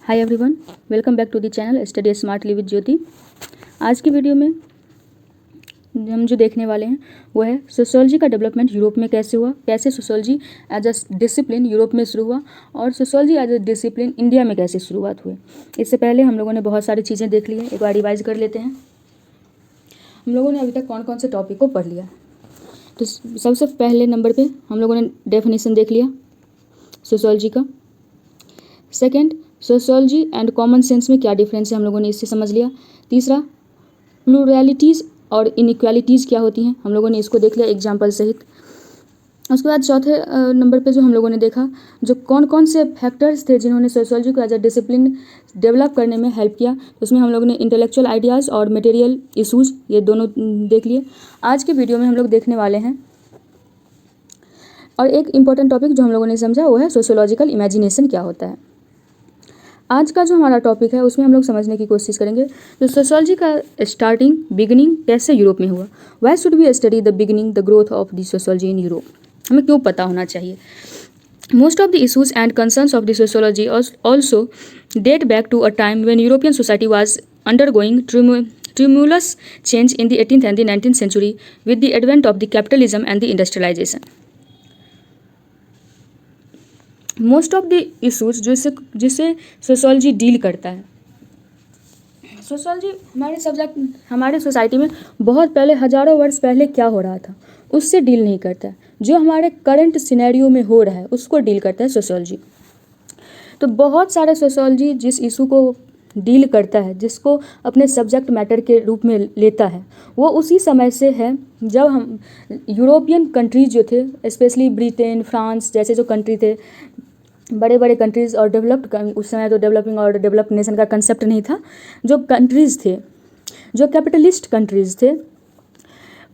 Hi everyone, welcome back to the channel study smartly with Jyoti. आज की video में हम जो देखने वाले हैं वो है सोशियोलॉजी का डेवलपमेंट यूरोप में कैसे हुआ, कैसे sociology as a discipline Europe में शुरू हुआ और sociology as a discipline India में कैसे शुरुआत हुई। इससे पहले हम लोगों ने बहुत सारी चीज़ें देख ली हैं, एक बार रिवाइज कर लेते हैं। हम लोगों ने अभी तक कौन कौन से टॉपिक को पढ़ लिया। तो सबसे पहले नंबर पे हम लोगों ने डेफिनेशन देख लिया सोशियोलॉजी का। Second, sociology and common sense में क्या डिफरेंस है हम लोगों ने इससे समझ लिया। तीसरा, प्लूरलिटीज़ और इनइक्वालिटीज़ क्या होती हैं, हम लोगों ने इसको देख लिया एग्जाम्पल सहित। उसके बाद चौथे नंबर पे जो हम लोगों ने देखा जो कौन कौन से फैक्टर्स थे जिन्होंने सोशियोलॉजी को एज अ डिसिप्लिन डेवलप करने में हेल्प किया। उसमें हम लोगों ने इंटेलेक्चुअल आइडियाज़ और मटेरियल इशूज़ ये दोनों देख लिए। आज के वीडियो में हम लोग देखने वाले हैं और एक इम्पॉर्टेंट टॉपिक जो हम लोगों ने समझा वो है सोशियोलॉजिकल इमेजिनेशन क्या होता है। आज का जो हमारा टॉपिक है उसमें हम लोग समझने की कोशिश करेंगे तो सोशियोलॉजी का बिगिनिंग कैसे यूरोप में हुआ। Why should we study the beginning the growth of the sociology in Europe, हमें क्यों पता होना चाहिए। Most of the issues and concerns of the sociology also date back to a time when European society was undergoing tremulous change in the 18th and the 19th century with the advent of the capitalism and the industrialization. Most of the issues जिससे sociology deal करता है। Sociology हमारे society में बहुत पहले हज़ारों वर्ष पहले क्या हो रहा था उससे डील नहीं करता है, जो हमारे करंट सिनेरियो में हो रहा है उसको डील करता है सोशियोलॉजी। तो बहुत सारे सोशियोलॉजी जिस इशू को डील करता है, जिसको अपने सब्जेक्ट मैटर के रूप में लेता है, वो उसी समय से है जब हम यूरोपियन कंट्रीज जो थे, स्पेशली ब्रिटेन, फ्रांस जैसे जो कंट्री थे, बड़े बड़े कंट्रीज़ और डेवलप्ड, उस समय तो डेवलपिंग और डेवलप्ड नेशन का कंसेप्ट नहीं था, जो कंट्रीज़ थे, जो कैपिटलिस्ट कंट्रीज़ थे,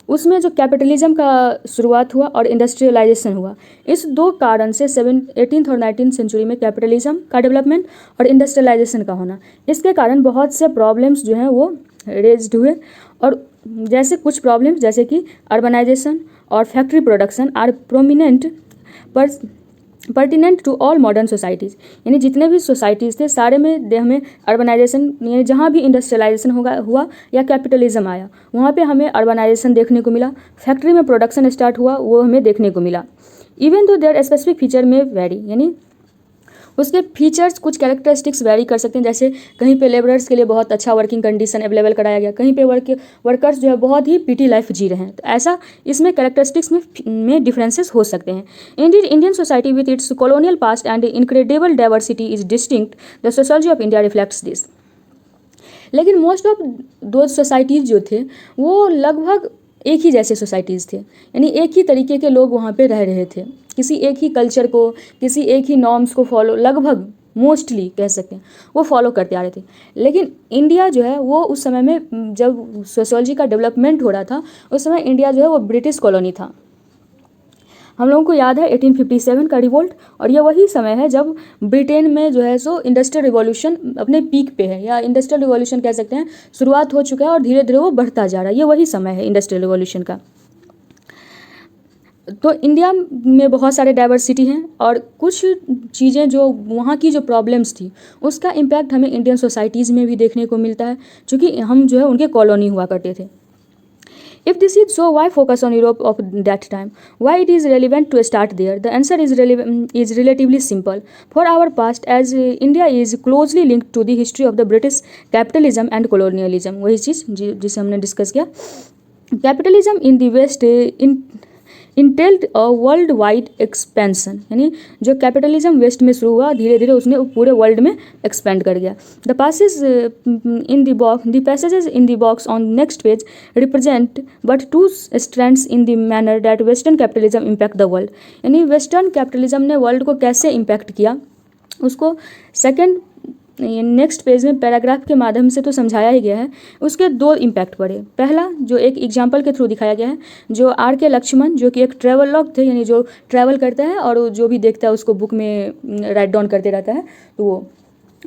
उसमें जो कैपिटलिज्म का शुरुआत हुआ और इंडस्ट्रियलाइजेशन हुआ। इस दो कारण से 18th और 19th सेंचुरी में कैपिटलिज्म का डेवलपमेंट और इंडस्ट्रियलाइजेशन का होना, इसके कारण बहुत से प्रॉब्लम्स जो हैं वो रेज्ड हुए। और जैसे कुछ प्रॉब्लम्स जैसे कि अर्बनाइजेशन और factory production are prominent pertinent to all modern societies, यानी जितने भी सोसाइटीज़ थे सारे में हमें अर्बनाइजेशन, यानी जहाँ भी इंडस्ट्रियलाइजेशन हुआ या कैपिटलिज्म आया वहाँ पे हमें अर्बनाइजेशन देखने को मिला, फैक्ट्री में प्रोडक्शन स्टार्ट हुआ वो हमें देखने को मिला। Even though there specific feature में वेरी, यानी उसके फीचर्स कुछ कैरेक्टरिस्टिक्स वेरी कर सकते हैं। जैसे कहीं पे लेबरर्स के लिए बहुत अच्छा वर्किंग कंडीशन अवेलेबल कराया गया, कहीं पे वर्कर्स जो है बहुत ही पीटी लाइफ जी रहे हैं। तो ऐसा इसमें कैरेक्टरिस्टिक्स में डिफरेंसेस हो सकते हैं। Indian Indian society with its colonial past and incredible diversity is distinct, the sociology of India reflects this. लेकिन मोस्ट ऑफ दो सोसाइटीज़ जो थे वो लगभग एक ही जैसे सोसाइटीज़ थे, यानी एक ही तरीके के लोग वहाँ पे रह रहे थे, किसी एक ही कल्चर को, किसी एक ही नॉर्म्स को फॉलो, लगभग मोस्टली कह सकते हैं वो फॉलो करते आ रहे थे। लेकिन इंडिया जो है वो उस समय में जब सोशियोलॉजी का डेवलपमेंट हो रहा था उस समय इंडिया जो है वो ब्रिटिश कॉलोनी था। हम लोगों को याद है 1857 का रिवोल्ट, और ये वही समय है जब ब्रिटेन में जो है सो इंडस्ट्रियल रिवॉल्यूशन अपने पीक पे है, या इंडस्ट्रियल रिवॉल्यूशन कह सकते हैं शुरुआत हो चुका है और धीरे धीरे वो बढ़ता जा रहा है। ये वही समय है इंडस्ट्रियल रिवॉल्यूशन का। तो इंडिया में बहुत सारे डाइवर्सिटी हैं और कुछ चीज़ें जो वहाँ की जो प्रॉब्लम्स थी उसका इम्पैक्ट हमें इंडियन सोसाइटीज़ में भी देखने को मिलता है, क्योंकि हम जो है उनके कॉलोनी हुआ करते थे। If this is so, why focus on Europe of that time? Why it is relevant to start there? The answer is relatively simple. For our past, as India is closely linked to the history of the British capitalism and colonialism. वही चीज़ जिसे हमने discuss किया। Capitalism in the West entailed a world wide expansion, यानी जो capitalism waste में शुरू हुआ धीरे धीरे उसने पूरे वर्ल्ड में एक्सपेंड कर गया। The passages in the box on next page represent but two strands in the manner that western capitalism impact the world, यानी वेस्टर्न कैपिटलिज्म ने वर्ल्ड को कैसे इम्पैक्ट किया उसको सेकेंड नेक्स्ट पेज में पैराग्राफ के माध्यम से तो समझाया ही गया है। उसके दो इम्पैक्ट पड़े। पहला जो एक एग्जाम्पल के थ्रू दिखाया गया है, जो R.K. लक्ष्मण जो कि एक ट्रैवल लॉग थे, यानी जो ट्रैवल करता है और जो भी देखता है उसको बुक में राइट डाउन करते रहता है, तो वो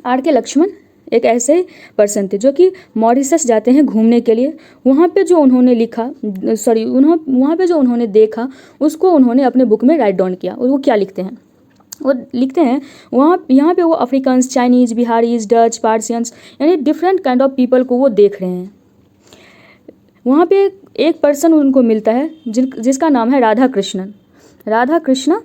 R.K. लक्ष्मण एक ऐसे पर्सन थे जो कि मॉरिशस जाते हैं घूमने के लिए। वहाँ पे जो उन्होंने वहाँ पे जो उन्होंने देखा उसको उन्होंने अपने बुक में राइट डाउन किया। और वो क्या लिखते हैं, वो लिखते हैं वहाँ यहाँ पे वो अफ्रीकन्स, चाइनीज़, बिहारीज, डच, पार्सियंस यानी डिफरेंट काइंड ऑफ पीपल को वो देख रहे हैं। वहाँ पे एक पर्सन उनको मिलता है जिसका नाम है राधा कृष्णन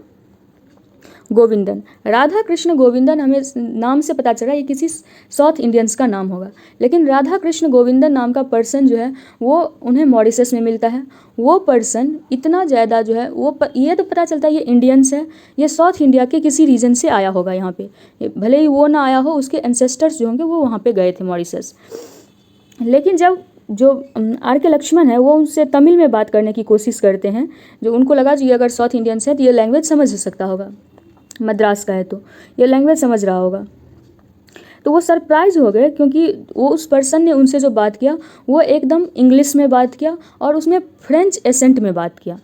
गोविंदन। राधा कृष्ण गोविंदन हमें नाम से पता चला ये किसी साउथ इंडियंस का नाम होगा, लेकिन राधा कृष्ण गोविंदन नाम का पर्सन जो है वो उन्हें मॉरिशस में मिलता है। वो पर्सन इतना ज़्यादा जो है ये तो पता चलता है ये इंडियंस है, ये साउथ इंडिया के किसी रीजन से आया होगा यहाँ पे, भले ही वो ना आया हो, उसके एंसेस्टर्स जो होंगे वो वहाँ पे गए थे मॉरिशस। लेकिन जब जो आर के लक्ष्मण है वो उनसे तमिल में बात करने की कोशिश करते हैं, जो उनको लगा कि अगर साउथ इंडियंस है तो ये लैंग्वेज समझ सकता होगा, मद्रास का है तो ये लैंग्वेज समझ रहा होगा। तो वो सरप्राइज हो गए क्योंकि वो उस पर्सन ने उनसे जो बात किया वो एकदम इंग्लिश में बात किया और उसमें फ्रेंच एसेंट में बात किया,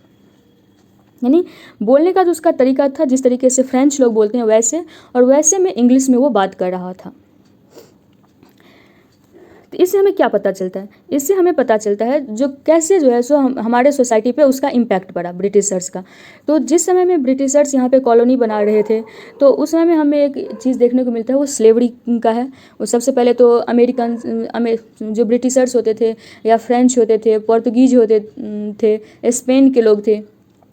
यानी बोलने का जो उसका तरीका था, जिस तरीके से फ्रेंच लोग बोलते हैं वैसे, और वैसे में इंग्लिश में वो बात कर रहा था। तो इससे हमें क्या पता चलता है? इससे हमें पता चलता है जो कैसे जो है सो हमारे सोसाइटी पे उसका इम्पैक्ट पड़ा ब्रिटिशर्स का। तो जिस समय में ब्रिटिशर्स यहाँ पे कॉलोनी बना रहे थे तो उस समय में हमें एक चीज़ देखने को मिलता है, वो स्लेवरी का है। वो सबसे पहले तो अमेरिकन जो ब्रिटिशर्स होते थे या फ्रेंच होते थे, पोर्तुगीज होते थे, स्पेन के लोग थे,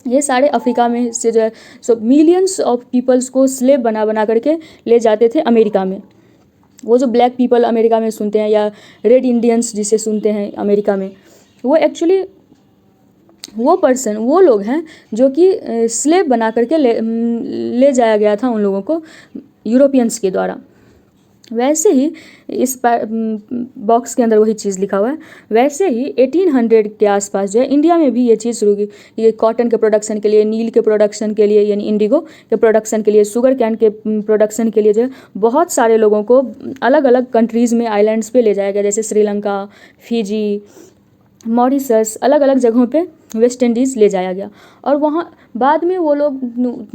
ये सारे अफ्रीका में से जो है सो मिलियंस ऑफ पीपल्स को स्लेव बना बना करके ले जाते थे अमेरिका में। वो जो ब्लैक पीपल अमेरिका में सुनते हैं या रेड इंडियंस जिसे सुनते हैं अमेरिका में, वो एक्चुअली वो लोग हैं जो कि स्लेव बना करके ले जाया गया था उन लोगों को यूरोपियंस के द्वारा। वैसे ही इस बॉक्स के अंदर वही चीज़ लिखा हुआ है। वैसे ही 1800 के आसपास जो है इंडिया में भी ये चीज़ शुरू की, ये कॉटन के प्रोडक्शन के लिए, नील के प्रोडक्शन के लिए यानी इंडिगो के प्रोडक्शन के लिए, शुगर कैन के प्रोडक्शन के लिए जो है बहुत सारे लोगों को अलग अलग कंट्रीज़ में, आइलैंड्स पे ले जाया गया, जैसे श्रीलंका, फिजी, मॉरिशस, अलग अलग जगहों पे वेस्ट इंडीज़ ले जाया गया। और वहाँ बाद में वो लोग,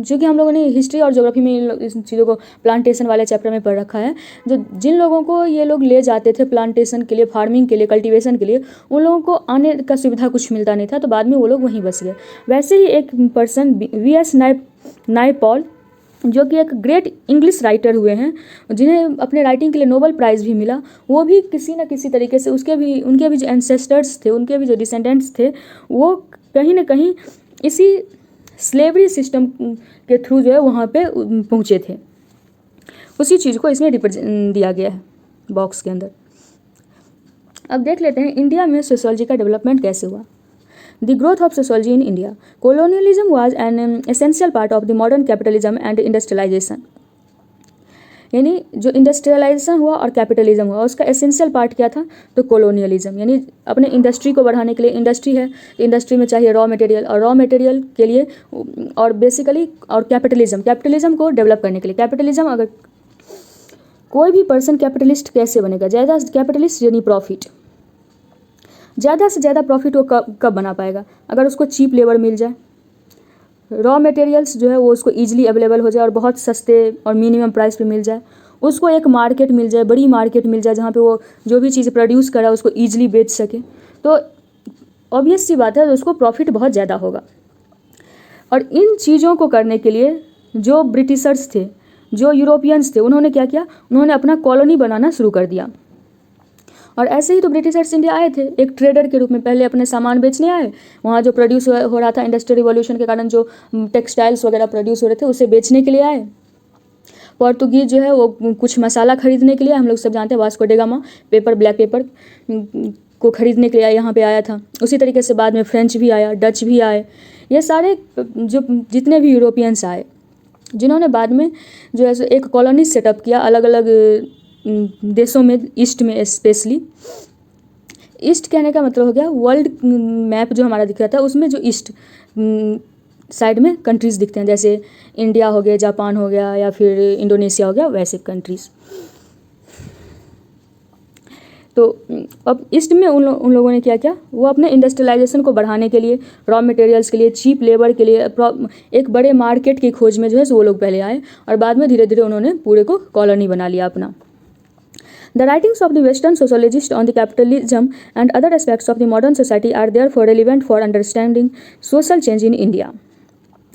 जो कि हम लोगों ने हिस्ट्री और ज्योग्राफी में इस चीज़ों को प्लांटेशन वाले चैप्टर में पढ़ रखा है, जो जिन लोगों को ये लोग ले जाते थे प्लांटेशन के लिए, फार्मिंग के लिए, कल्टीवेशन के लिए, उन लोगों को आने का सुविधा कुछ मिलता नहीं था, तो बाद में वो लोग वहीं बस गए। वैसे ही एक पर्सन वी.एस. नायपॉल, जो कि एक ग्रेट इंग्लिश राइटर हुए हैं, जिन्हें अपने राइटिंग के लिए नोबेल प्राइज़ भी मिला, वो भी किसी न किसी तरीके से उनके भी जो एंसेस्टर्स थे, उनके भी जो डिसेंडेंट्स थे, वो कहीं ना कहीं इसी स्लेवरी सिस्टम के थ्रू जो है वहाँ पे पहुँचे थे। उसी चीज़ को इसमें रिप्रेजेंट दिया गया है बॉक्स के अंदर। अब देख लेते हैं इंडिया में सोशियोलॉजी का डेवलपमेंट कैसे हुआ। The growth of sociology in India. Colonialism was an essential part of the modern capitalism and industrialization. यानी जो इंडस्ट्रियलाइजेशन हुआ और कैपिटलिज्म हुआ, उसका एसेंशियल पार्ट क्या था? तो कोलोनियलिज्म, यानी अपने इंडस्ट्री को बढ़ाने के लिए, इंडस्ट्री है, इंडस्ट्री में चाहिए रॉ मटेरियल, और रॉ मटेरियल के लिए और बेसिकली और कैपिटलिज्म को डेवलप करने के लिए। कैपिटलिज्म, अगर कोई भी पर्सन कैपिटलिस्ट कैसे बनेगा? ज़्यादा कैपिटलिस्ट यानी प्रॉफिट, ज़्यादा से ज़्यादा प्रॉफिट वो कब बना पाएगा? अगर उसको चीप लेबर मिल जाए, रॉ मटेरियल्स जो है वो उसको ईजिली अवेलेबल हो जाए और बहुत सस्ते और मिनिमम प्राइस पे मिल जाए, उसको एक मार्केट मिल जाए, बड़ी मार्केट मिल जाए जहाँ पे वो जो भी चीज़ प्रोड्यूस करा उसको ईजिली बेच सके, तो ऑब्वियस सी बात है उसको प्रॉफिट बहुत ज़्यादा होगा। और इन चीज़ों को करने के लिए जो ब्रिटिशर्स थे, जो यूरोपियंस थे, उन्होंने क्या किया? उन्होंने अपना कॉलोनी बनाना शुरू कर दिया। और ऐसे ही तो ब्रिटिशर्स इंडिया आए थे एक ट्रेडर के रूप में, पहले अपने सामान बेचने आए, वहाँ जो प्रोड्यूस हो रहा था इंडस्ट्रियल रिवॉल्यूशन के कारण, जो टेक्सटाइल्स वगैरह प्रोड्यूस हो रहे थे उसे बेचने के लिए आए। पोर्तुगीज जो है वो कुछ मसाला खरीदने के लिए, हम लोग सब जानते हैं Vasco day gamma paper, black pepper को खरीदने के लिए यहाँ पे आया था। उसी तरीके से बाद में फ्रेंच भी आया, डच भी आए, ये सारे जो जितने भी यूरोपियंस आए, जिन्होंने बाद में जो है एक कॉलोनी सेटअप किया अलग अलग देशों में, ईस्ट में स्पेशली। ईस्ट कहने का मतलब हो गया वर्ल्ड मैप जो हमारा दिख रहा था उसमें जो ईस्ट साइड में कंट्रीज़ दिखते हैं, जैसे इंडिया हो गया, जापान हो गया, या फिर इंडोनेशिया हो गया, वैसे कंट्रीज़। तो अब ईस्ट में उन लोगों ने क्या किया? वो अपने इंडस्ट्रियलाइजेशन को बढ़ाने के लिए, रॉ मटेरियल्स के लिए, चीप लेबर के लिए, एक बड़े मार्केट की खोज में जो है वो लोग पहले आए, और बाद में धीरे धीरे उन्होंने पूरे को कॉलोनी बना लिया अपना। The writings of the Western sociologists on the capitalism and other aspects of the modern society are therefore relevant for understanding social change in India.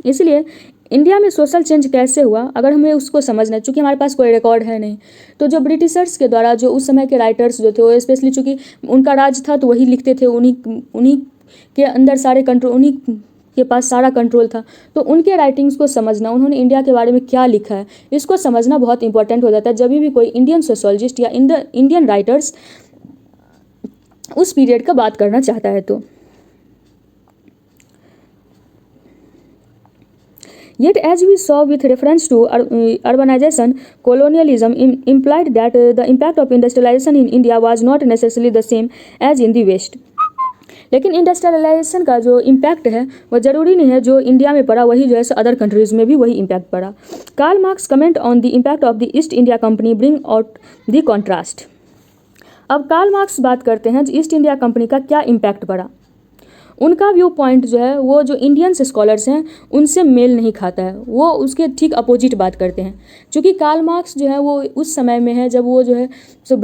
इसलिए इंडिया में सोशल चेंज कैसे हुआ, अगर हमें उसको समझना है, चूँकि हमारे पास कोई रिकॉर्ड है नहीं, तो जो ब्रिटिशर्स के द्वारा जो उस समय के राइटर्स जो थे वो स्पेशली चूँकि उनका राज था तो वही लिखते थे, उन्हीं के अंदर सारे कंट्रोल, उन्हीं के पास सारा कंट्रोल था, तो उनके राइटिंग्स को समझना, उन्होंने इंडिया के बारे में क्या लिखा है, इसको समझना बहुत इंपॉर्टेंट हो जाता है जब भी कोई इंडियन सोशोलॉजिस्ट या इंडियन राइटर्स उस पीरियड का बात करना चाहता है। तो Yet, as we saw with reference to urbanization, colonialism implied that the impact of industrialization in India was not necessarily the same as in the West. लेकिन industrialisation का जो इम्पैक्ट है वह ज़रूरी नहीं है जो इंडिया में पड़ा वही जो है अदर कंट्रीज़ में भी वही इम्पैक्ट पड़ा। Karl Marx comment on the impact of the East India Company bring out the contrast. अब कार्ल मार्क्स बात करते हैं ईस्ट इंडिया कंपनी का क्या इम्पैक्ट पड़ा। उनका व्यू पॉइंट जो है वो जो इंडियंस स्कॉलर्स हैं उनसे मेल नहीं खाता है, वो उसके ठीक अपोजिट बात करते हैं। क्योंकि कार्ल मार्क्स जो है वो उस समय में है जब वो जो है सो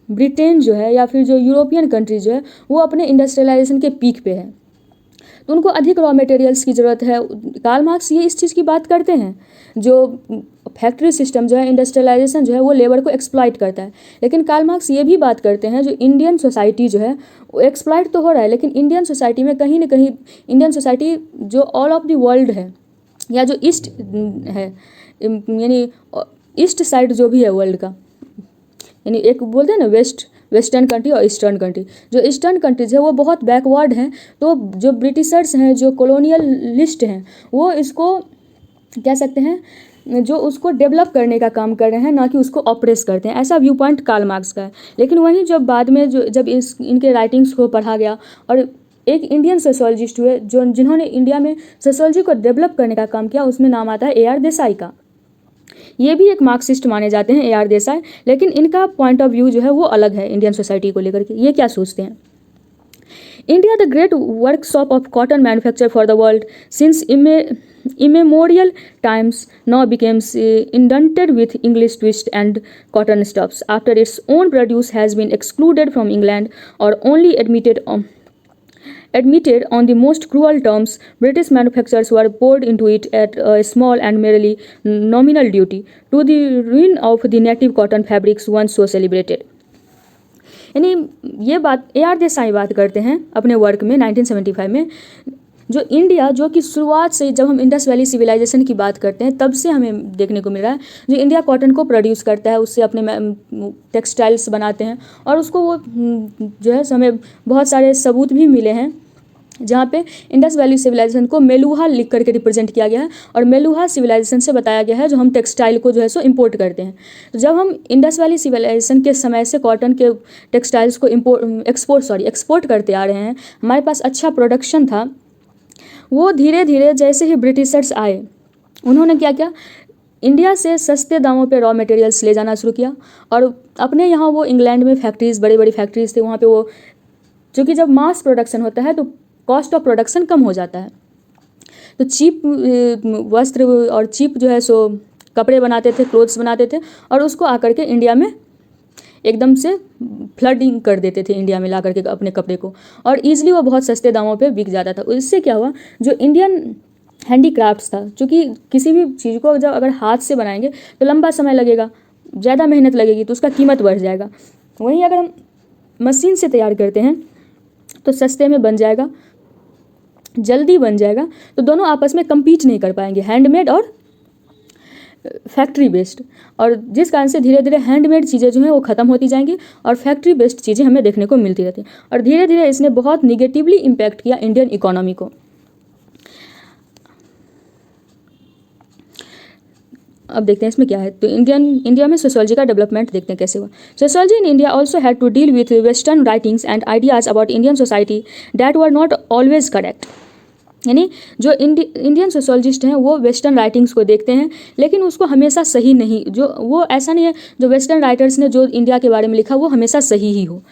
ब्रिटेन जो है या फिर जो यूरोपियन कंट्री जो है वो अपने इंडस्ट्रियलाइजेशन के पीक पे है, तो उनको अधिक रॉ मटेरियल्स की ज़रूरत है। कार्ल मार्क्स ये इस चीज़ की बात करते हैं जो फैक्ट्री सिस्टम जो है इंडस्ट्रियलाइजेशन जो है वो लेबर को एक्सप्लॉइट करता है, लेकिन कार्ल मार्क्स ये भी बात करते हैं जो इंडियन सोसाइटी जो है वो एक्सप्लॉइट तो हो रहा है, लेकिन इंडियन सोसाइटी में कहीं ना कहीं इंडियन सोसाइटी जो ऑल ऑफ द वर्ल्ड है या जो ईस्ट है यानी ईस्ट साइड जो भी है वर्ल्ड का, यानी एक बोलते हैं ना वेस्टर्न कंट्री और ईस्टर्न कंट्री, जो ईस्टर्न कंट्रीज है वो बहुत बैकवर्ड हैं। तो जो ब्रिटिशर्स हैं जो कॉलोनियलिस्ट हैं वो इसको कह सकते हैं जो उसको डेवलप करने का काम कर रहे हैं, ना कि उसको ऑप्रेस करते हैं। ऐसा व्यू पॉइंट कार्ल मार्क्स का है। लेकिन वहीं जब बाद में जब इनके राइटिंग्स को पढ़ा गया और एक इंडियन सोशोलॉजिस्ट हुए जो जिन्होंने इंडिया में सोशोलॉजी को डेवलप करने का काम किया, उसमें नाम आता है ए.आर. देसाई का। ये भी एक मार्क्सिस्ट माने जाते हैं ए.आर. देसाई, लेकिन इनका पॉइंट ऑफ व्यू जो है वो अलग है इंडियन सोसाइटी को लेकर के। ये क्या सोचते हैं? India the great workshop of cotton manufacture for the world since immemorial times now becomes inundated with English twist and cotton stuffs after its own produce has been excluded from England or only admitted on the most cruel terms. British manufacturers were poured into it at a small and merely nominal duty to the ruin of the native cotton fabrics once so celebrated. यानी ये बात AR. Desai बात करते हैं अपने work में 1975 में, जो इंडिया जो कि शुरुआत से जब हम इंडस वैली सिविलाइजेशन की बात करते हैं तब से हमें देखने को मिल रहा है जो इंडिया कॉटन को प्रोड्यूस करता है, उससे अपने टेक्सटाइल्स बनाते हैं और उसको वो जो है हमें बहुत सारे सबूत भी मिले हैं जहाँ पे इंडस वैली सिविलाइजेशन को मेलुहा लिख करके रिप्रेजेंट किया गया है और मेलुहा सिविलाइजेशन से बताया गया है जो हम टेक्सटाइल को जो है सो इम्पोर्ट करते हैं। तो जब हम इंडस वैली सिविलाइजेशन के समय से कॉटन के टेक्सटाइल्स को एक्सपोर्ट करते आ रहे हैं, हमारे पास अच्छा प्रोडक्शन था। वो धीरे धीरे जैसे ही ब्रिटिशर्स आए उन्होंने क्या किया, इंडिया से सस्ते दामों पे रॉ मटेरियल्स ले जाना शुरू किया और अपने यहाँ वो इंग्लैंड में फैक्ट्रीज़ बड़ी बड़ी फैक्ट्रीज़ थे, वहाँ पे वो चूँकि जब मास प्रोडक्शन होता है तो कॉस्ट ऑफ प्रोडक्शन कम हो जाता है, तो चीप वस्त्र और चीप जो है सो कपड़े बनाते थे, क्लोथ्स बनाते थे और उसको आकर के इंडिया में एकदम से फ्लडिंग कर देते थे इंडिया में ला करके अपने कपड़े को, और ईजिली वो बहुत सस्ते दामों पे बिक जाता था। इससे क्या हुआ, जो इंडियन हैंडीक्राफ्ट्स था, क्योंकि किसी भी चीज़ को जब अगर हाथ से बनाएंगे तो लंबा समय लगेगा, ज़्यादा मेहनत लगेगी, तो उसका कीमत बढ़ जाएगा। वहीं अगर हम मशीन से तैयार करते हैं तो सस्ते में बन जाएगा, जल्दी बन जाएगा, तो दोनों आपस में कम्पीट नहीं कर पाएंगे, हैंडमेड और फैक्ट्री बेस्ड, और जिस कारण से धीरे धीरे हैंडमेड चीज़ें जो हैं वो ख़त्म होती जाएंगी और फैक्ट्री बेस्ड चीज़ें हमें देखने को मिलती रहती हैं, और धीरे धीरे इसने बहुत निगेटिवली इम्पैक्ट किया इंडियन इकोनॉमी को। अब देखते हैं इसमें क्या है। तो इंडिया में सोशोलॉजी का डेवलपमेंट देखते हैं कैसे हुआ। Sociology in India also had to deal with western writings and ideas about Indian society that were not always correct. यानी जो इंडियन सोशोलॉजिस्ट हैं वो वेस्टर्न राइटिंग्स को देखते हैं, लेकिन उसको हमेशा सही नहीं, जो वो ऐसा नहीं है जो वेस्टर्न राइटर्स ने जो इंडिया के बारे में लिखा वो हमेशा सही ही हो।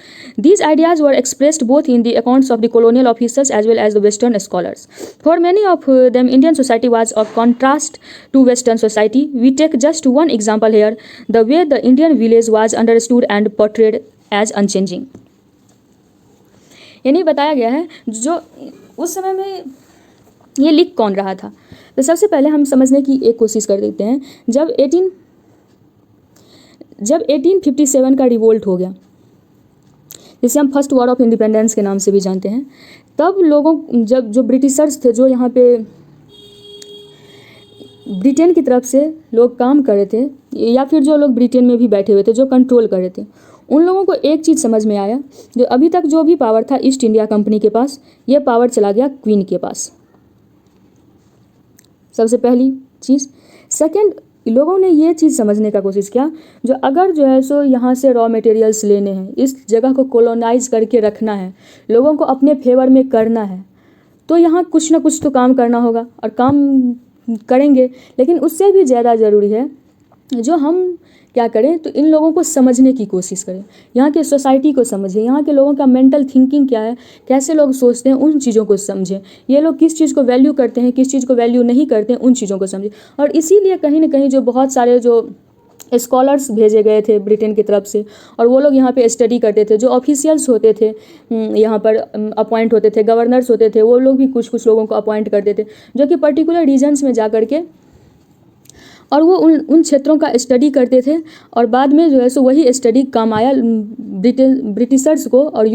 These ideas were expressed both in the accounts of the colonial officers as well as the western scholars. For many of them, Indian society was a contrast to western society. We take just one example here, the way the Indian village was understood and portrayed as unchanging. यानी बताया गया है जो उस समय में ये लिख कौन रहा था? तो सबसे पहले हम समझने की एक कोशिश कर देते हैं। जब 1857 का रिवोल्ट हो गया, जिसे हम फर्स्ट वॉर ऑफ इंडिपेंडेंस के नाम से भी जानते हैं, तब लोगों जब जो ब्रिटिशर्स थे, जो यहाँ पे ब्रिटेन की तरफ से लोग काम कर रहे थे, या फिर जो लोग ब्रिटेन में भी बैठे हुए थे, जो कंट्रोल कर रहे थे, उन लोगों को एक चीज़ समझ में आया, जो अभी तक जो भी पावर था ईस्ट इंडिया कंपनी के पास, ये पावर चला गया क्वीन के पास। सबसे पहली चीज़। सेकंड, लोगों ने ये चीज़ समझने का कोशिश किया, जो अगर जो है सो यहाँ से रॉ मटेरियल्स लेने हैं, इस जगह को कॉलोनाइज करके रखना है, लोगों को अपने फेवर में करना है, तो यहाँ कुछ ना कुछ तो काम करना होगा, और काम करेंगे। लेकिन उससे भी ज़्यादा ज़रूरी है जो हम क्या करें, तो इन लोगों को समझने की कोशिश करें, यहाँ के सोसाइटी को समझें, यहाँ के लोगों का मेंटल थिंकिंग क्या है, कैसे लोग सोचते हैं, उन चीज़ों को समझें, ये लोग किस चीज़ को वैल्यू करते हैं, किस चीज़ को वैल्यू नहीं करते हैं, उन चीज़ों को समझें। और इसीलिए कहीं ना कहीं जो बहुत सारे जो स्कॉलर्स भेजे गए थे ब्रिटेन की तरफ से, और वो लोग यहाँ पे स्टडी करते थे, जो ऑफिशियल्स होते थे यहाँ पर अपॉइंट होते थे, गवर्नर्स होते थे, वो लोग भी कुछ कुछ लोगों को अपॉइंट करते थे, जो कि पर्टिकुलर रीजन्स में जा करके और वो उन क्षेत्रों का स्टडी करते थे, और बाद में जो है सो वही स्टडी काम आया ब्रिटिशर्स को और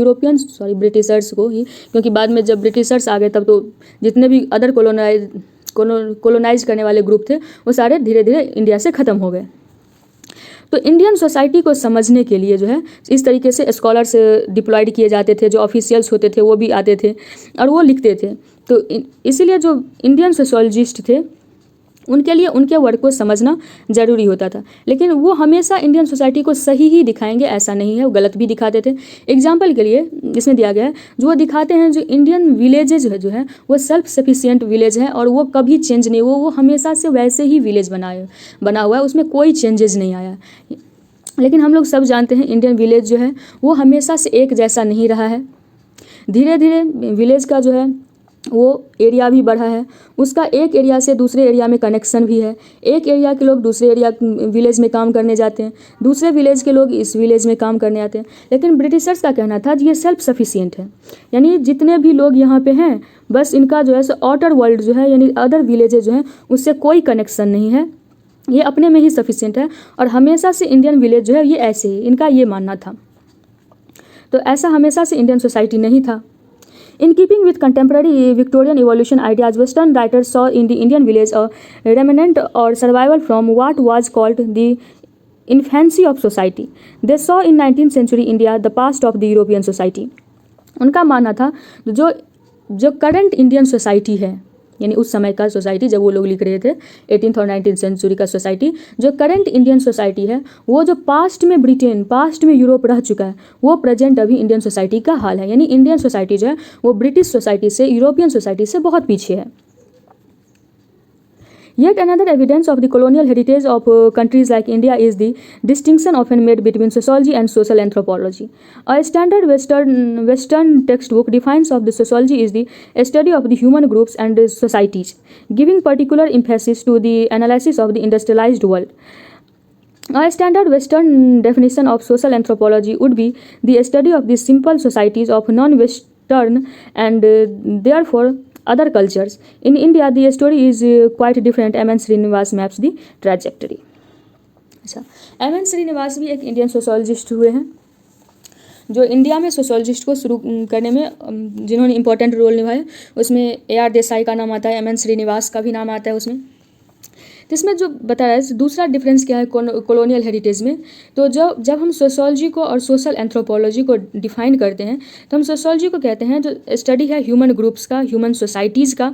ब्रिटिशर्स को ही, क्योंकि बाद में जब ब्रिटिशर्स आ गए तब तो जितने भी अदर कॉलोनाइज करने वाले ग्रुप थे वो सारे धीरे धीरे इंडिया से ख़त्म हो गए। तो इंडियन सोसाइटी को समझने के लिए जो है इस तरीके से स्कॉलर्स डिप्लॉयड किए जाते थे, जो ऑफिशियल्स होते थे वो भी आते थे और वो लिखते थे। तो इसीलिए जो इंडियन सोशोलॉजिस्ट थे उनके लिए उनके वर्क को समझना ज़रूरी होता था। लेकिन वो हमेशा इंडियन सोसाइटी को सही ही दिखाएंगे ऐसा नहीं है, वो गलत भी दिखाते थे। एग्जाम्पल के लिए इसमें दिया गया है, जो वो दिखाते हैं जो इंडियन विलेजेज जो है वो सेल्फ सफिशिएंट विलेज है, और वो कभी चेंज नहीं, वो हमेशा से वैसे ही विलेज बना हुआ है, उसमें कोई चेंजेस नहीं आया। लेकिन हम लोग सब जानते हैं इंडियन विलेज जो है वो हमेशा से एक जैसा नहीं रहा है, धीरे धीरे विलेज का जो है वो एरिया भी बढ़ा है, उसका एक एरिया से दूसरे एरिया में कनेक्शन भी है, एक एरिया के लोग दूसरे एरिया विलेज में काम करने जाते हैं, दूसरे विलेज के लोग इस विलेज में काम करने आते हैं। लेकिन ब्रिटिशर्स का कहना था ये सेल्फ सफिशिएंट है, यानी जितने भी लोग यहाँ पे हैं बस इनका जो है सो आउटर वर्ल्ड जो है यानी अदर विलेजेज जो हैं उससे कोई कनेक्शन नहीं है, ये अपने में ही सफिशिएंट है, और हमेशा से इंडियन विलेज जो है ये ऐसे ही, इनका ये मानना था। तो ऐसा हमेशा से इंडियन सोसाइटी नहीं था। In keeping with contemporary Victorian evolution ideas, Western writers saw in the Indian village a remnant or survival from what was called the infancy of society. They saw in 19th century India the past of the European society. उनका मानना था जो current Indian society है, यानी उस समय का society जब वो लोग लिख रहे थे 18th और 19th सेंचुरी का सोसाइटी, जो करंट इंडियन सोसाइटी है वो जो पास्ट में ब्रिटेन, पास्ट में यूरोप रह चुका है, वो प्रेजेंट अभी इंडियन सोसाइटी का हाल है। यानी इंडियन सोसाइटी जो है वो ब्रिटिश सोसाइटी से, यूरोपियन सोसाइटी से बहुत पीछे है। Yet another evidence of the colonial heritage of countries like India is the distinction often made between sociology and social anthropology. A standard Western textbook defines of the sociology is the study of the human groups and societies, giving particular emphasis to the analysis of the industrialized world. A standard Western definition of social anthropology would be the study of the simple societies of non-Western and therefore other cultures. In India, the story is quite different. M.N. Srinivas maps the trajectory. अच्छा, M.N. Srinivas भी एक Indian sociologist हुए हैं, जो India में sociologist को शुरू करने में जिन्होंने इंपॉर्टेंट रोल निभाया। उसमें A.R. देसाई का नाम आता है, M.N. श्रीनिवास का भी नाम आता है उसमें। तो इसमें जो बताया है दूसरा डिफरेंस क्या है कॉलोनियल हेरिटेज में, तो जब हम सोशोलॉजी को और सोशल एंथ्रोपोलॉजी को डिफाइन करते हैं तो हम सोशोलॉजी को कहते हैं जो स्टडी है ह्यूमन ग्रुप्स का, ह्यूमन सोसाइटीज़ का,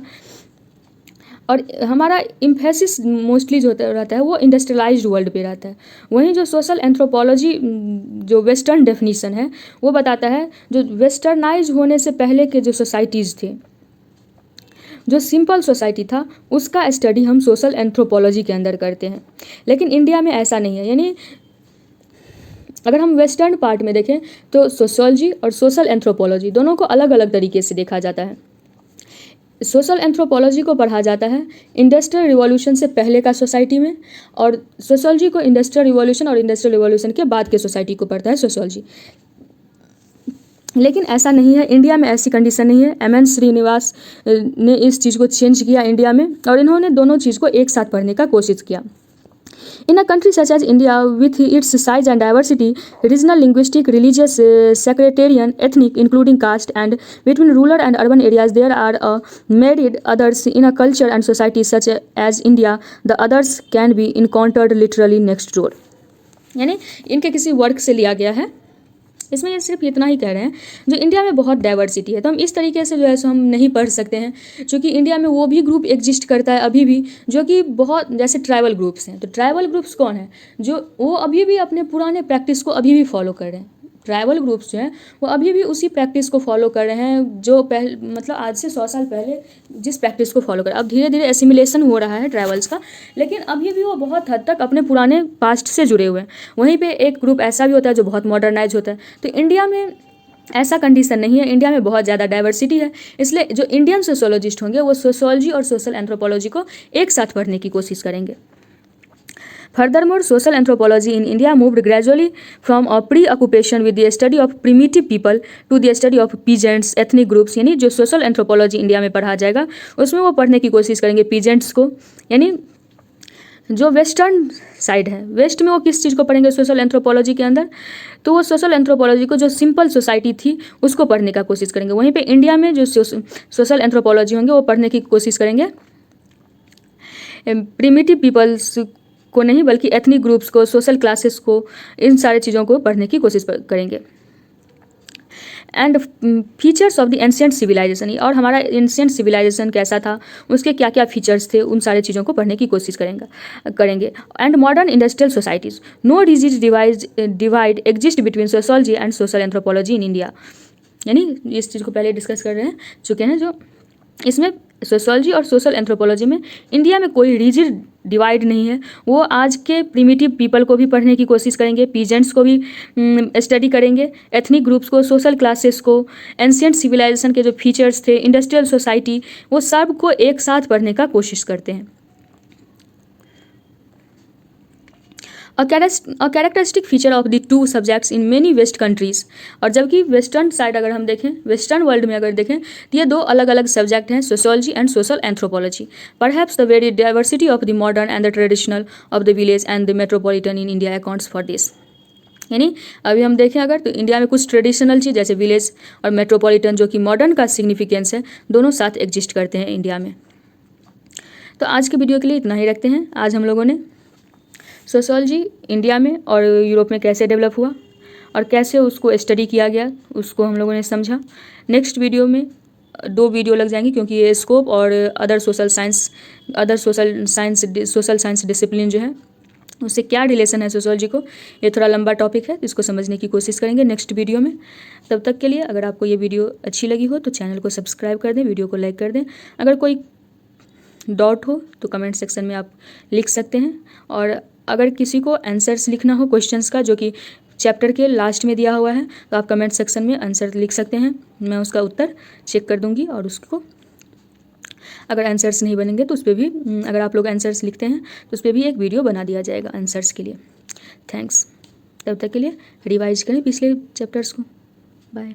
और हमारा इम्फेसिस मोस्टली जो रहता है वो इंडस्ट्रियलाइज्ड वर्ल्ड पे रहता है। वहीं जो सोशल एंथ्रोपोलॉजी जो वेस्टर्न डेफिनीशन है वो बताता है जो वेस्टर्नाइज होने से पहले के जो सोसाइटीज़ थे, जो सिंपल सोसाइटी था, उसका स्टडी हम सोशल एंथ्रोपोलॉजी के अंदर करते हैं। लेकिन इंडिया में ऐसा नहीं है, यानी अगर हम वेस्टर्न पार्ट में देखें तो सोशोलॉजी और सोशल एंथ्रोपोलॉजी दोनों को अलग अलग तरीके से देखा जाता है। सोशल एंथ्रोपोलॉजी को पढ़ा जाता है इंडस्ट्रियल रिवॉल्यूशन से पहले का सोसाइटी में, और सोशोलॉजी को इंडस्ट्रियल रिवॉल्यूशन और इंडस्ट्रियल रिवॉल्यूशन के बाद के सोसाइटी को पढ़ता है सोशोलॉजी। लेकिन ऐसा नहीं है, इंडिया में ऐसी कंडीशन नहीं है। एम एन श्रीनिवास ने इस चीज़ को चेंज किया इंडिया में, और इन्होंने दोनों चीज़ को एक साथ पढ़ने का कोशिश किया। In a country such as India, with its size and diversity, regional, linguistic, religious, sectarian, ethnic, including caste, and between rural and urban areas, there are myriad others in a culture and society such as India. The others can be encountered literally next door. यानी इनके किसी work से लिया गया है। इसमें ये सिर्फ इतना ही कह रहे हैं, जो इंडिया में बहुत डाइवर्सिटी है, तो हम इस तरीके से जो है सो हम नहीं पढ़ सकते हैं, क्योंकि इंडिया में वो भी ग्रुप एग्जिस्ट करता है अभी भी, जो कि बहुत जैसे ट्राइबल ग्रुप्स हैं। तो ट्राइबल ग्रुप्स कौन है? जो वो अभी भी अपने पुराने प्रैक्टिस को अभी भी फॉलो कर रहे हैं। ट्राइबल ग्रुप्स जो हैं वो अभी भी उसी प्रैक्टिस को फॉलो कर रहे हैं, जो पहले मतलब आज से 100 साल पहले जिस प्रैक्टिस को फॉलो कर। अब धीरे धीरे एसिमिलेशन हो रहा है ट्राइबल्स का, लेकिन अभी भी वो बहुत हद तक अपने पुराने पास्ट से जुड़े हुए हैं। वहीं पे एक ग्रुप ऐसा भी होता है जो बहुत मॉडर्नाइज होता है। तो इंडिया में ऐसा कंडीशन नहीं है, इंडिया में बहुत ज़्यादा डाइवर्सिटी है। इसलिए जो इंडियन सोशोलॉजिस्ट होंगे वो सोशोलॉजी और सोशल एंथ्रोपोलॉजी को एक साथ पढ़ने की कोशिश करेंगे। Furthermore, social anthropology in India moved gradually from a preoccupation with the study of primitive people to the study of peasants, ethnic groups। यानी जो सोशल एंथ्रोपोलॉजी इंडिया में पढ़ा जाएगा उसमें वो पढ़ने की कोशिश करेंगे पीजेंट्स को, यानी जो वेस्टर्न साइड है, वेस्ट में वो किस चीज़ को पढ़ेंगे सोशल एंथ्रोपोलॉजी के अंदर, तो वो सोशल एंथ्रोपोलॉजी को जो सिंपल सोसाइटी थी उसको पढ़ने का कोशिश करेंगे। वहीं पे इंडिया में जो सोशल एंथ्रोपोलॉजी होंगे वो पढ़ने की कोशिश करेंगे प्रिमिटिव पीपल्स को नहीं, बल्कि एथनिक ग्रुप्स को, सोशल क्लासेस को, इन सारे चीज़ों को पढ़ने की कोशिश करेंगे। And features of the ancient civilisation, और हमारा एंशियंट सिविलाइजेशन कैसा था, उसके क्या क्या फीचर्स थे, उन सारे चीज़ों को पढ़ने की कोशिश करेंगे। And modern industrial societies, no rigid divide exist between sociology and social anthropology in India. यानी इस चीज़ को पहले डिस्कस कर चुके हैं, जो इसमें सोशोलॉजी और सोशल एंथ्रोपोलॉजी में इंडिया में कोई रिजिड डिवाइड नहीं है। वो आज के प्रिमिटिव पीपल को भी पढ़ने की कोशिश करेंगे, पीजेंट्स को भी स्टडी करेंगे, एथनिक ग्रुप्स को, सोशल क्लासेस को, एंशियंट सिविलाइजेशन के जो फीचर्स थे, इंडस्ट्रियल सोसाइटी, वो सब को एक साथ पढ़ने का कोशिश करते हैं। A characteristic feature of the two subjects in many West countries, और जबकि वेस्टर्न साइड अगर हम देखें, वेस्टर्न वर्ल्ड में अगर देखें, तो ये दो अलग अलग सब्जेक्ट हैं, sociology and social anthropology. Perhaps the very diversity of the modern and the traditional of the village and the metropolitan in India accounts for this. यानी अभी हम देखें अगर, तो इंडिया में कुछ ट्रेडिशनल चीज़ जैसे विलेज और मेट्रोपॉलिटन, जो कि मॉडर्न का सिग्निफिकेंस है, दोनों साथ एग्जिस्ट करते हैं इंडिया में। तो आज के वीडियो के लिए इतना ही रखते हैं। आज हम लोगों ने सोशोलॉजी इंडिया में और यूरोप में कैसे डेवलप हुआ और कैसे उसको स्टडी किया गया, उसको हम लोगों ने समझा। नेक्स्ट वीडियो में 2 वीडियो लग जाएंगी, क्योंकि ये स्कोप और अदर सोशल साइंस डिसिप्लिन जो है उससे क्या रिलेशन है सोशोलॉजी को, ये थोड़ा लंबा टॉपिक है, इसको समझने की कोशिश करेंगे नेक्स्ट वीडियो में। तब तक के लिए अगर आपको ये वीडियो अच्छी लगी हो तो चैनल को सब्सक्राइब कर दें, वीडियो को लाइक कर दें। अगर कोई डाउट हो तो कमेंट सेक्शन में आप लिख सकते हैं, और अगर किसी को आंसर्स लिखना हो क्वेश्चंस का, जो कि चैप्टर के लास्ट में दिया हुआ है, तो आप कमेंट सेक्शन में आंसर लिख सकते हैं, मैं उसका उत्तर चेक कर दूंगी। और उसको अगर आंसर्स नहीं बनेंगे तो उस पर भी, अगर आप लोग आंसर्स लिखते हैं तो उस पर भी एक वीडियो बना दिया जाएगा आंसर्स के लिए। थैंक्स। तब तक के लिए रिवाइज करें पिछले चैप्टर्स को। बाय।